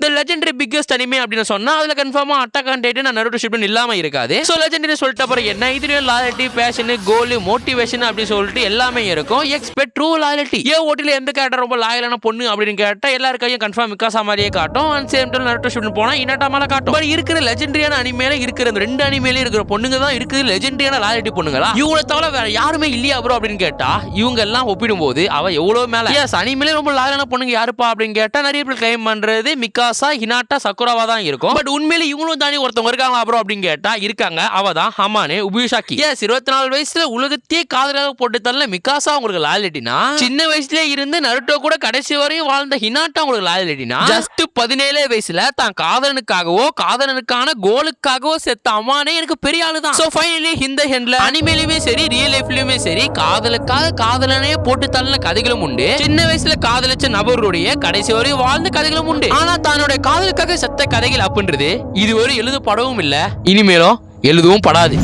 இந்த legendary biggest anime அப்படின்னு சொன்னா அதுல கன்ஃபார்மா attack on Titan Naruto Shippuden இல்லாம இருக்காது. சோ லெஜெண்டரி சொல்லிட்ட அப்புறம் என்ன இதுல லாயல்ட்டி, பேஷன், கோல், மோட்டிவேஷன் அப்படி சொல்லிட்டு எல்லாமே இருக்கும். Expect true loyalty. ஏ ஓட்டில எந்த கேரக்டர் ரொம்ப லாயலான பொண்ணு அப்படின்னு கேட்டா எல்லாருக்கையும் கன்ஃபார்ம் மிகாசா மாதிரியே காட்டும். And same time Naruto Shippuden போனா இனாட்டா மேல காட்டும். பட் இருக்கிற லெஜெண்டரியான அனிமேல இருக்கிற இந்த ரெண்டு அனிமேல இருக்கிற பொண்ணுங்க தான் இருக்குது லெஜெண்டரியான லாயல்ட்டி பொண்ணுங்களா. இவங்கள தவிர வேற யாருமே இல்லையா ப்ரோ அப்படின்னு கேட்டா இவங்க எல்லாம் ஒப்பிடும்போது அவ எவ்வளவு மேல. எஸ் அனிமேல ரொம்ப லாயலான பொண்ணுங்க யாருப்பா அப்படின்னு கேட்டா நிறைய பேர் கிளைம் பண்றது மிகாசா, ஹினாட்டா, சக்குராவா தான் இருக்கும். பட் உண்மையில இவங்களும் தானே ஒருத்தவங்க இருக்காங்க ப்ரோ அப்படின்னு கேட்டா இருக்காங்க. அவ தான் ஹமானே உபியுசாக்கி. எஸ் 24 வயசுல உலகத்தையே காதலாக போட்டு தள்ள மிகாசா உங்களுக்கு லாயல்ட்டினா, சின்ன வயசுல இருந்து நருட்டோ கூட கடைசி வரையும் வாழ்ந்த ஹினாட்டா உங்களுக்கு லாயல்ட்டினா, ஜஸ்ட் 17 வயசுல தான் காதலனுக்காகவோ காதலனுக்கான கோலுக்காகவோ செத்த அம்மானே எனக்கு பெரிய ஆளு தான். சோ ஃபைனலி இந்த ஹெண்ட்ல அனிமேலயுமே சரி ரியல் லைஃப்லயுமே சரி காதலுக்காக காதலனையே போட்டு தள்ளின கதைகளும் உண்டு. சின்ன வயசுல காதலிச்ச நபருடைய கடைசி வரையும் வாழ்ந்த கதைகளும் உண்டு. ஆனா தன்னுடைய காதலுக்காக செத்த கதைகள் அப்படின்றது இதுவரை எழுதப்படவும் இல்ல, இனிமேலும் எழுதவும் படாது.